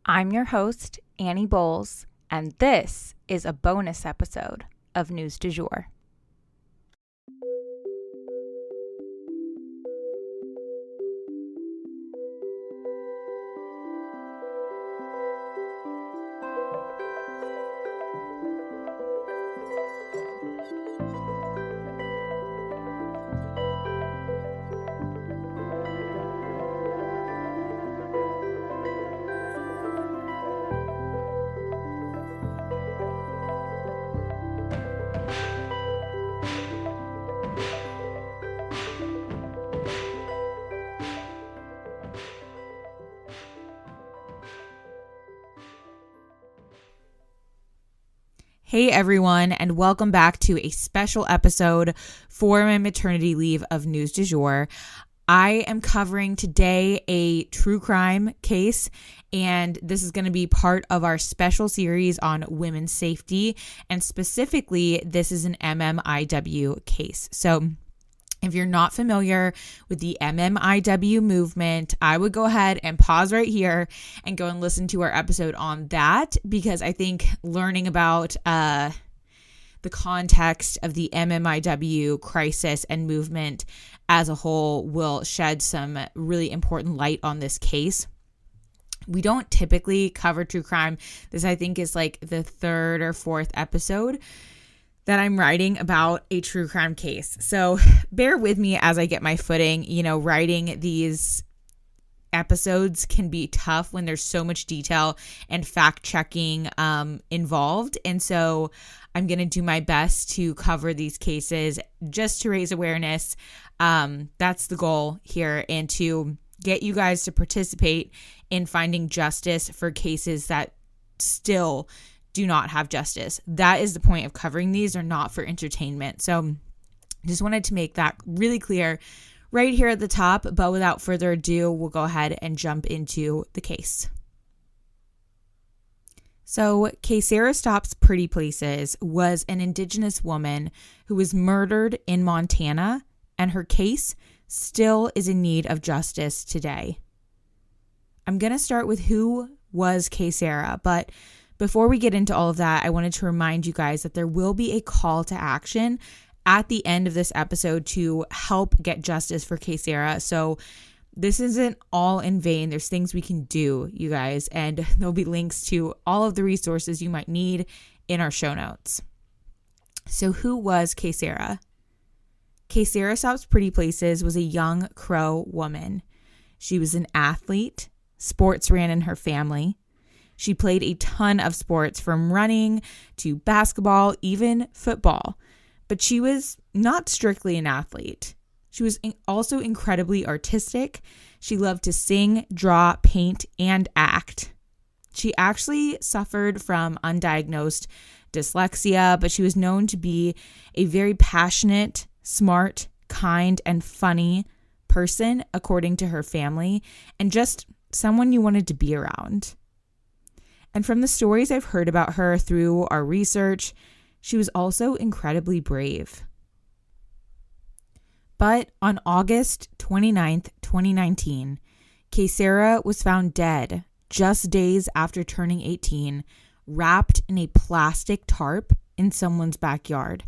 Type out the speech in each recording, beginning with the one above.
I'm your host, Annie Bowles, and this is a bonus episode of News du Jour. Hey everyone, and welcome back to a special episode for my maternity leave of News du Jour. I am covering today a true crime case, and this is going to be part of our special series on women's safety, and specifically, this is an MMIW case. So if you're not familiar with the MMIW movement, I would go ahead and pause right here and go and listen to our episode on that, because I think learning about the context of the MMIW crisis and movement as a whole will shed some really important light on this case. We don't typically cover true crime. This, I think, is like the third or fourth episode that I'm writing about a true crime case. So bear with me as I get my footing. You know, writing these episodes can be tough when there's so much detail and fact checking involved. And so I'm going to do my best to cover these cases just to raise awareness. That's the goal here, and to get you guys to participate in finding justice for cases that still do not have justice. That is the point of covering these, are not for entertainment. So just wanted to make that really clear right here at the top. But without further ado, we'll go ahead and jump into the case. So Kaysera Stop's Pretty Places was an Indigenous woman who was murdered in Montana, and her case still is in need of justice today. I'm going to start with who was Kaysera, but before we get into all of that, I wanted to remind you guys that there will be a call to action at the end of this episode to help get justice for Kaysera. So this isn't all in vain. There's things we can do, you guys, and there'll be links to all of the resources you might need in our show notes. So who was Kaysera? Kaysera Stop's Pretty Places was a young Crow woman. She was an athlete. Sports ran in her family. She played a ton of sports, from running to basketball, even football. But she was not strictly an athlete. She was also incredibly artistic. She loved to sing, draw, paint, and act. She actually suffered from undiagnosed dyslexia, but she was known to be a very passionate, smart, kind, and funny person, according to her family, and just someone you wanted to be around. And from the stories I've heard about her through our research, she was also incredibly brave. But on August 29th, 2019, Kaysera was found dead just days after turning 18, wrapped in a plastic tarp in someone's backyard,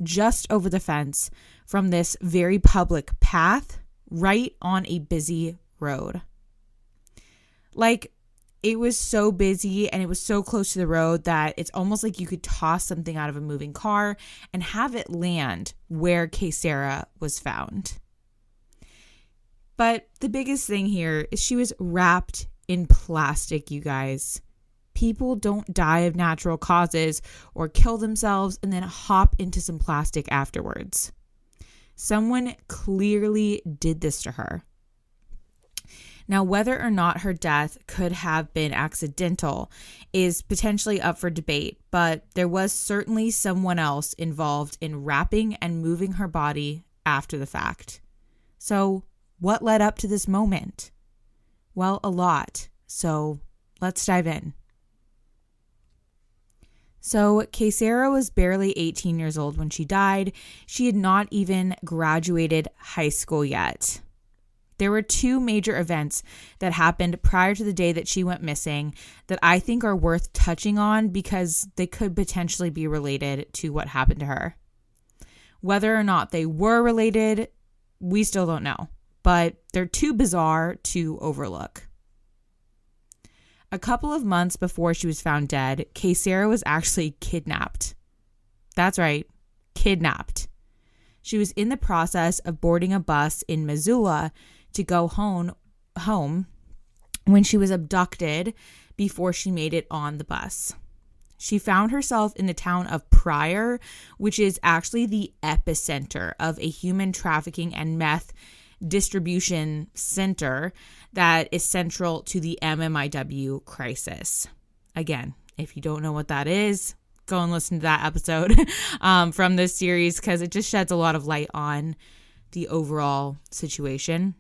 just over the fence from this very public path right on a busy road. Like, it was so busy and it was so close to the road that it's almost like you could toss something out of a moving car and have it land where Kaysera was found. But the biggest thing here is she was wrapped in plastic, you guys. People don't die of natural causes or kill themselves and then hop into some plastic afterwards. Someone clearly did this to her. Now, whether or not her death could have been accidental is potentially up for debate, but there was certainly someone else involved in wrapping and moving her body after the fact. So, what led up to this moment? Well, a lot. So, let's dive in. So, Kaysera was barely 18 years old when she died. She had not even graduated high school yet. There were two major events that happened prior to the day that she went missing that I think are worth touching on because they could potentially be related to what happened to her. Whether or not they were related, we still don't know, but they're too bizarre to overlook. A couple of months before she was found dead, Kaysera was actually kidnapped. That's right, kidnapped. She was in the process of boarding a bus in Missoula to go home when she was abducted before she made it on the bus. She found herself in the town of Pryor, which is actually the epicenter of a human trafficking and meth distribution center that is central to the MMIW crisis. Again, if you don't know what that is, go and listen to that episode from this series because it just sheds a lot of light on the overall situation.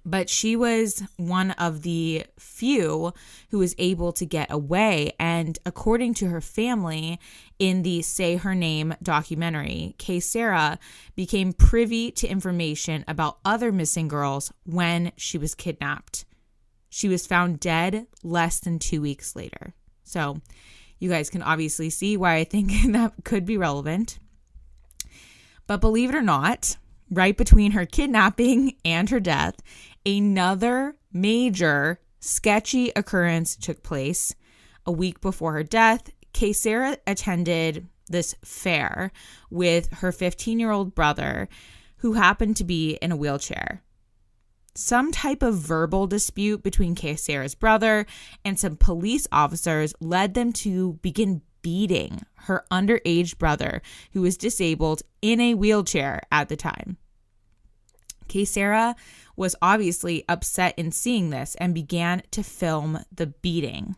But she was one of the few who was able to get away. And according to her family in the Say Her Name documentary, Kaysera became privy to information about other missing girls when she was kidnapped. She was found dead less than 2 weeks later. So you guys can obviously see why I think that could be relevant. But believe it or not, right between her kidnapping and her death, another major sketchy occurrence took place. A week before her death, Kaysera attended this fair with her 15-year-old brother, who happened to be in a wheelchair. Some type of verbal dispute between Kaysera's brother and some police officers led them to begin beating her underage brother, who was disabled in a wheelchair at the time. Kaysera was obviously upset in seeing this and began to film the beating.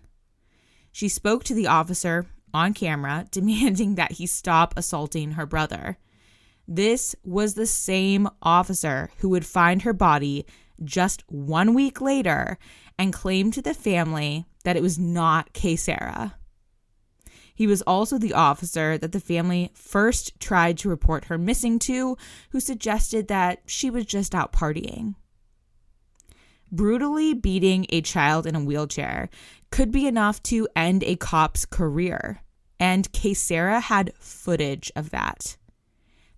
She spoke to the officer on camera, demanding that he stop assaulting her brother. This was the same officer who would find her body just 1 week later and claim to the family that it was not Kaysera. He was also the officer that the family first tried to report her missing to, who suggested that she was just out partying. Brutally beating a child in a wheelchair could be enough to end a cop's career, and Kaysera had footage of that.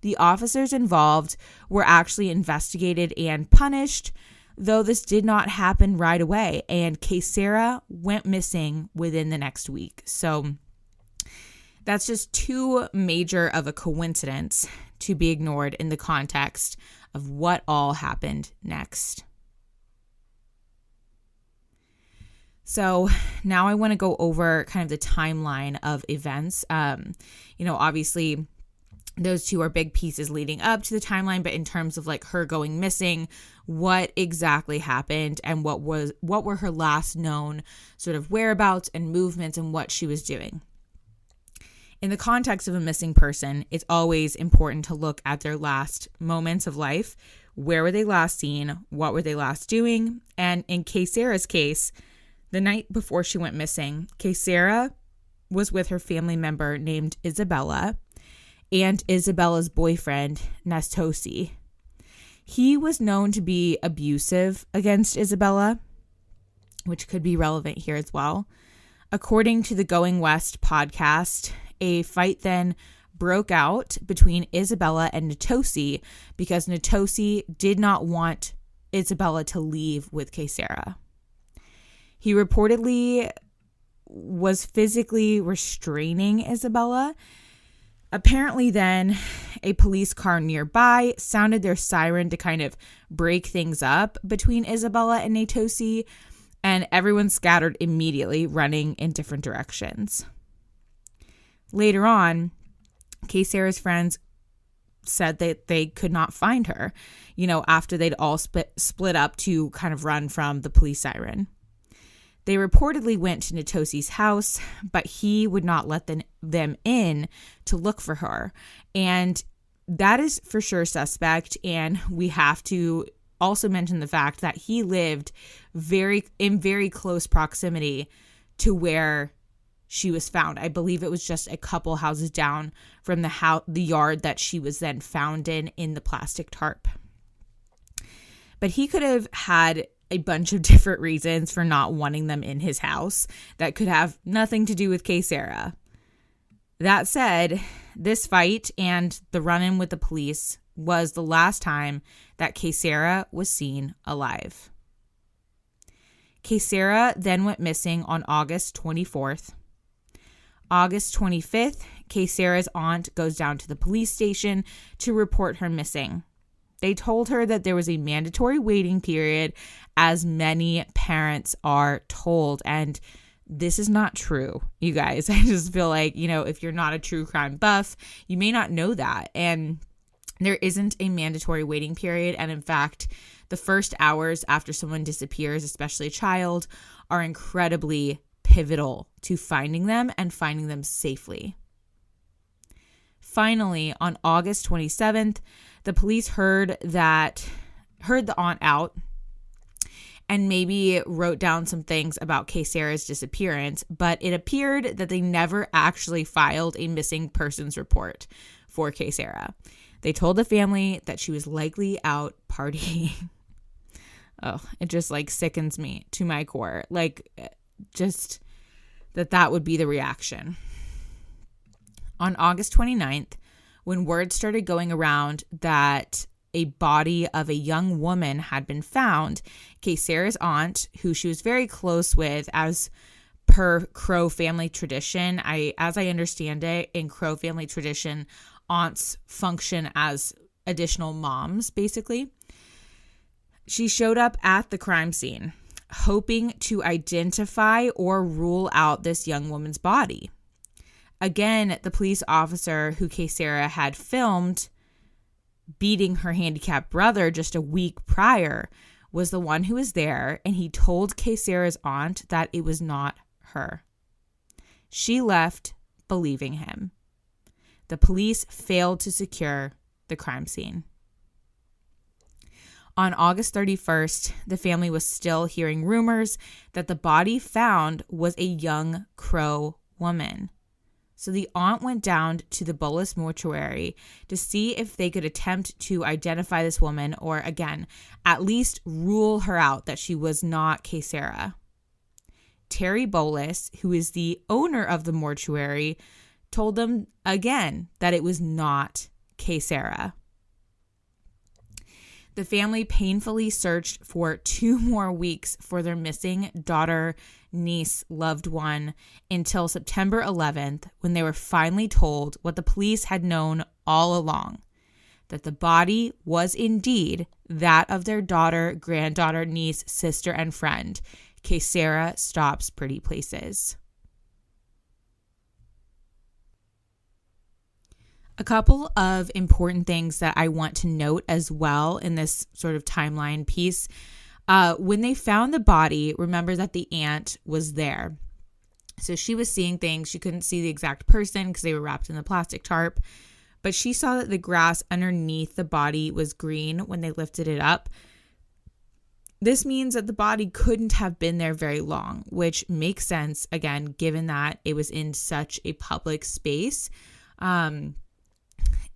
The officers involved were actually investigated and punished, though this did not happen right away, and Kaysera went missing within the next week. So that's just too major of a coincidence to be ignored in the context of what all happened next. So now I want to go over kind of the timeline of events. Obviously those two are big pieces leading up to the timeline, but in terms of like her going missing, what exactly happened and what were her last known sort of whereabouts and movements and what she was doing. In the context of a missing person, it's always important to look at their last moments of life. Where were they last seen? What were they last doing? And in Kaysera's case, the night before she went missing, Kaysera was with her family member named Isabella and Isabella's boyfriend, Nastosi. He was known to be abusive against Isabella, which could be relevant here as well. According to the Going West podcast, a fight then broke out between Isabella and Natosi because Natosi did not want Isabella to leave with Kaysera. He reportedly was physically restraining Isabella. Apparently then, a police car nearby sounded their siren to kind of break things up between Isabella and Natosi, and everyone scattered immediately, running in different directions. Later on, Kaysera's friends said that they could not find her, after they'd all split up to kind of run from the police siren. They reportedly went to Natosi's house, but he would not let them in to look for her. And that is for sure suspect. And we have to also mention the fact that he lived in very close proximity to where she was found. I believe it was just a couple houses down from the yard that she was then found in the plastic tarp. But he could have had a bunch of different reasons for not wanting them in his house that could have nothing to do with Kaysera. That said, this fight and the run-in with the police was the last time that Kaysera was seen alive. Kaysera then went missing on August 24th. August 25th, Kaysera's aunt goes down to the police station to report her missing. They told her that there was a mandatory waiting period, as many parents are told. And this is not true, you guys. I just feel like, if you're not a true crime buff, you may not know that. And there isn't a mandatory waiting period. And in fact, the first hours after someone disappears, especially a child, are incredibly pivotal to finding them and finding them safely. Finally, on August 27th, the police heard the aunt out and maybe wrote down some things about Kaysera's disappearance, but it appeared that they never actually filed a missing persons report for Kaysera. They told the family that she was likely out partying. Oh, it just sickens me to my core. Just that would be the reaction. On August 29th, when word started going around that a body of a young woman had been found, Kaysera's aunt, who she was very close with, as per Crow family tradition, as I understand it, in Crow family tradition, aunts function as additional moms, basically. She showed up at the crime scene, hoping to identify or rule out this young woman's body. Again, the police officer who Kaysera had filmed beating her handicapped brother just a week prior was the one who was there, and he told Kaysera's aunt that it was not her. She left believing him. The police failed to secure the crime scene. On August 31st, the family was still hearing rumors that the body found was a young Crow woman. So the aunt went down to the Bullis mortuary to see if they could attempt to identify this woman, or again, at least rule her out that she was not Kaysera. Terry Bullis, who is the owner of the mortuary, told them again that it was not Kaysera. The family painfully searched for 2 more weeks for their missing daughter, niece, loved one until September 11th, when they were finally told what the police had known all along, that the body was indeed that of their daughter, granddaughter, niece, sister, and friend, Kaysera Stops Pretty Places. A couple of important things that I want to note as well in this sort of timeline piece. When they found the body, remember that the aunt was there. So she was seeing things. She couldn't see the exact person because they were wrapped in the plastic tarp. But she saw that the grass underneath the body was green when they lifted it up. This means that the body couldn't have been there very long, which makes sense, again, given that it was in such a public space.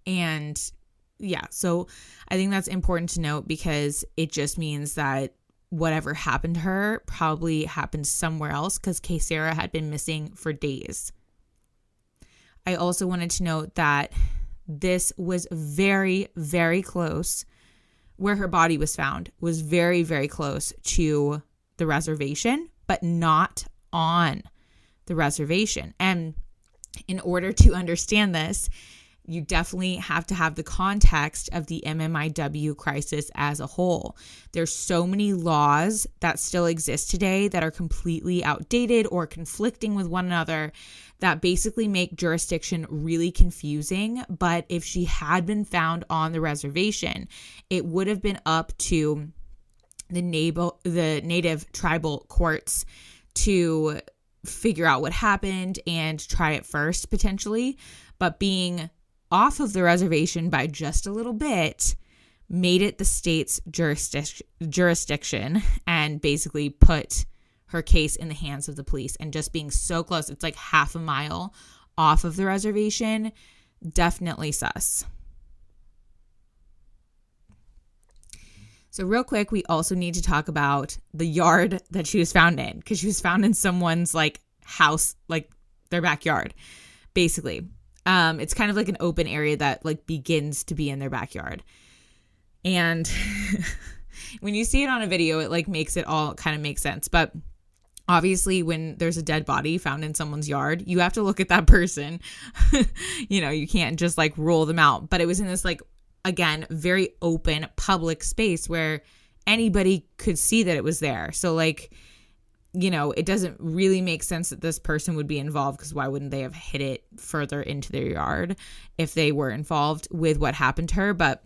And yeah, so I think that's important to note, because it just means that whatever happened to her probably happened somewhere else, because Kaysera had been missing for days. I also wanted to note that this was very, very close. Where her body was found was very, very close to the reservation, but not on the reservation. And in order to understand this, you definitely have to have the context of the MMIW crisis as a whole. There's so many laws that still exist today that are completely outdated or conflicting with one another that basically make jurisdiction really confusing. But if she had been found on the reservation, it would have been up to the native tribal courts to figure out what happened and try it first, potentially. But being off of the reservation by just a little bit made it the state's jurisdiction and basically put her case in the hands of the police. And just being so close, it's like half a mile off of the reservation, definitely sus. So real quick, we also need to talk about the yard that she was found in, because she was found in someone's like house, like their backyard, basically. It's kind of like an open area that like begins to be in their backyard. And when you see it on a video, it like makes it all kind of make sense. But obviously when there's a dead body found in someone's yard, you have to look at that person. You can't just like rule them out. But it was in this like, again, very open public space where anybody could see that it was there. So like, it doesn't really make sense that this person would be involved, because why wouldn't they have hid it further into their yard if they were involved with what happened to her? But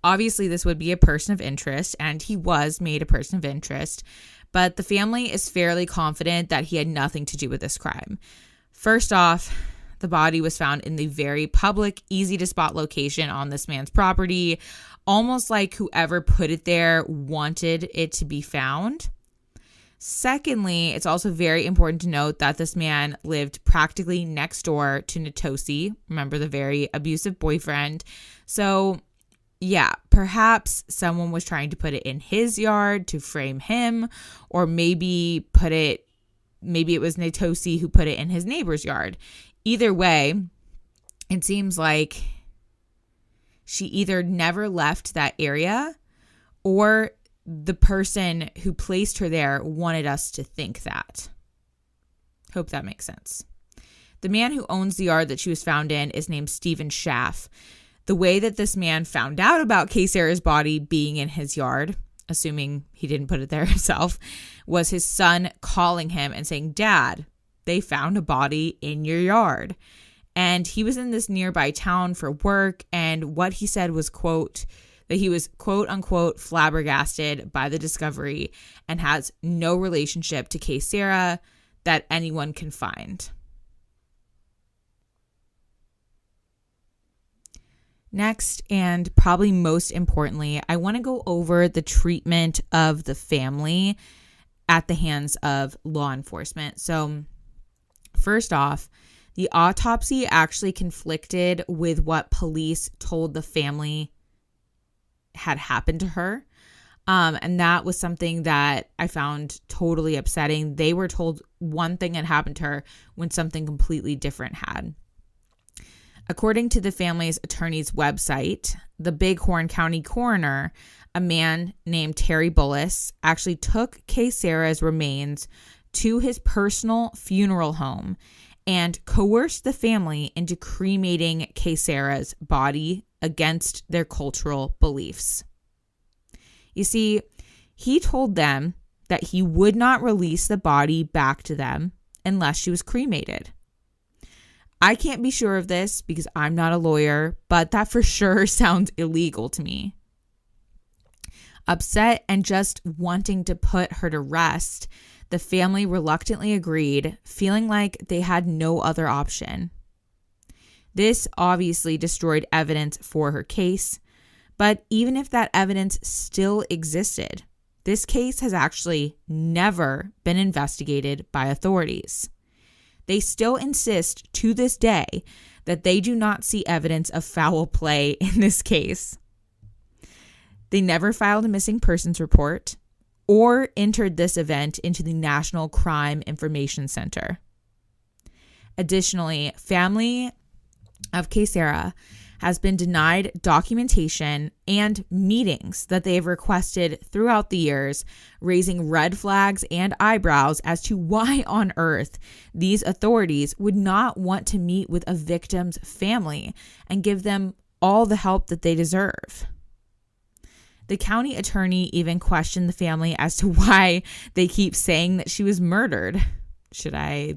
obviously this would be a person of interest, and he was made a person of interest. But the family is fairly confident that he had nothing to do with this crime. First off, the body was found in the very public, easy to spot location on this man's property, almost like whoever put it there wanted it to be found. Secondly, it's also very important to note that this man lived practically next door to Natosi, remember, the very abusive boyfriend. So yeah, perhaps someone was trying to put it in his yard to frame him, or maybe it was Natosi who put it in his neighbor's yard. Either way, it seems like she either never left that area, or the person who placed her there wanted us to think that. Hope that makes sense. The man who owns the yard that she was found in is named Stephen Schaff. The way that this man found out about Kaysera's body being in his yard, assuming he didn't put it there himself, was his son calling him and saying, "Dad, they found a body in your yard." And he was in this nearby town for work, and what he said was, quote, that he was, quote unquote, flabbergasted by the discovery and has no relationship to Kaysera that anyone can find. Next, and probably most importantly, I want to go over the treatment of the family at the hands of law enforcement. So first off, the autopsy actually conflicted with what police told the family had happened to her. And that was something that I found totally upsetting. They were told one thing had happened to her when something completely different had. According to the family's attorney's website, the Bighorn County coroner, a man named Terry Bullis, actually took Kaysera's remains to his personal funeral home and coerced the family into cremating Kaysera's body against their cultural beliefs. You see, he told them that he would not release the body back to them unless she was cremated. I can't be sure of this because I'm not a lawyer, but that for sure sounds illegal to me. Upset and just wanting to put her to rest, the family reluctantly agreed, feeling like they had no other option. This obviously destroyed evidence for her case, but even if that evidence still existed, this case has actually never been investigated by authorities. They still insist to this day that they do not see evidence of foul play in this case. They never filed a missing persons report or entered this event into the National Crime Information Center. Additionally, family of Kaysera has been denied documentation and meetings that they have requested throughout the years, raising red flags and eyebrows as to why on earth these authorities would not want to meet with a victim's family and give them all the help that they deserve. The county attorney even questioned the family as to why they keep saying that she was murdered. Should I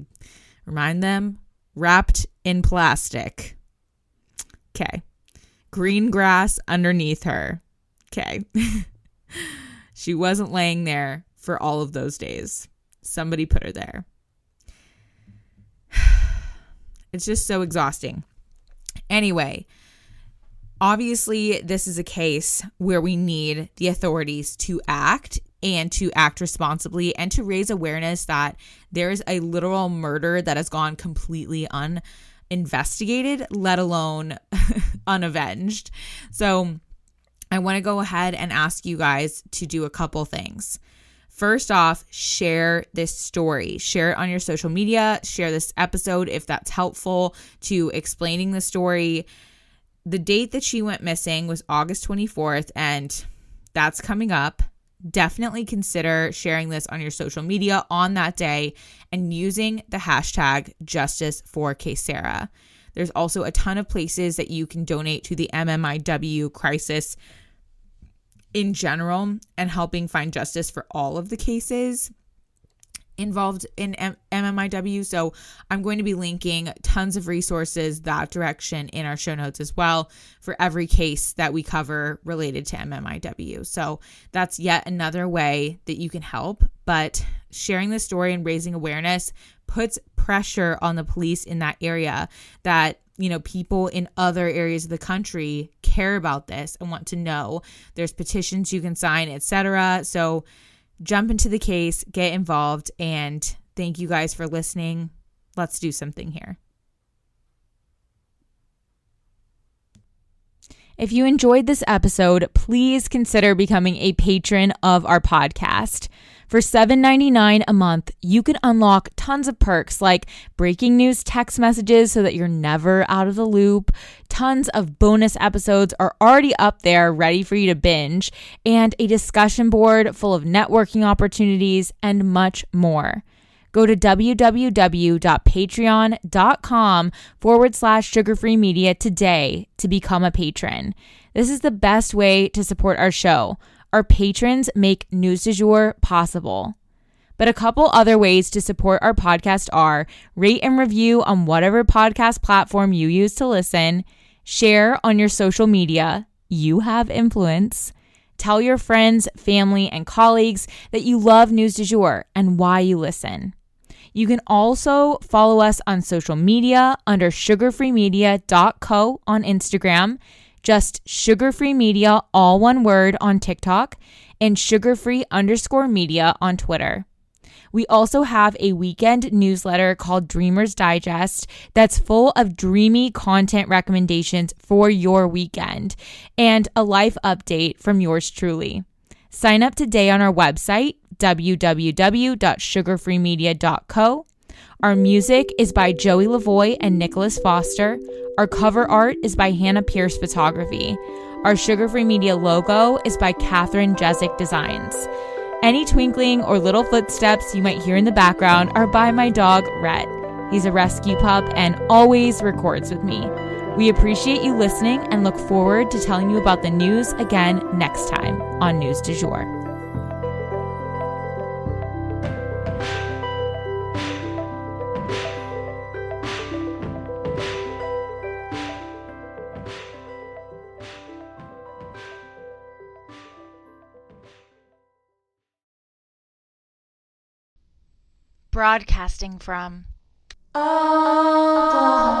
remind them? Wrapped in plastic. Okay. Green grass underneath her. Okay. She wasn't laying there for all of those days. Somebody put her there. It's just so exhausting. Anyway, obviously, this is a case where we need the authorities to act and to act responsibly and to raise awareness that there is a literal murder that has gone completely uninvestigated, let alone unavenged. So I want to go ahead and ask you guys to do a couple things. First off, share this story. Share it on your social media. Share this episode if that's helpful to explaining the story. The date that she went missing was August 24th, and that's coming up. Definitely consider sharing this on your social media on that day and using the hashtag Justice for Kaysera. There's also a ton of places that you can donate to the MMIW crisis in general and helping find justice for all of the cases involved in MMIW. So I'm going to be linking tons of resources that direction in our show notes as well for every case that we cover related to MMIW. So that's yet another way that you can help. But sharing the story and raising awareness puts pressure on the police in that area that, you know, people in other areas of the country care about this and want to know. There's petitions you can sign, etc. So jump into the case, get involved, and thank you guys for listening. Let's do something here. If you enjoyed this episode, please consider becoming a patron of our podcast. For $7.99 a month, you can unlock tons of perks like breaking news text messages so that you're never out of the loop. Tons of bonus episodes are already up there ready for you to binge, and a discussion board full of networking opportunities and much more. Go to www.patreon.com/sugarfree media today to become a patron. This is the best way to support our show. Our patrons make News du Jour possible. But a couple other ways to support our podcast are rate and review on whatever podcast platform you use to listen, share on your social media, you have influence, tell your friends, family, and colleagues that you love News du Jour and why you listen. You can also follow us on social media under sugarfreemedia.co on Instagram, just sugarfree media, all one word, on TikTok, and sugarfree_media on Twitter. We also have a weekend newsletter called Dreamers Digest that's full of dreamy content recommendations for your weekend and a life update from yours truly. Sign up today on our website, www.sugarfreemedia.co. Our music is by Joey Lavoie and Nicholas Foster. Our cover art is by Hannah Pierce Photography. Our Sugar Free Media logo is by Catherine Jezik Designs. Any twinkling or little footsteps you might hear in the background are by my dog, Rhett. He's a rescue pup and always records with me. We appreciate you listening and look forward to telling you about the news again next time on News du Jour. Broadcasting from Oklahoma.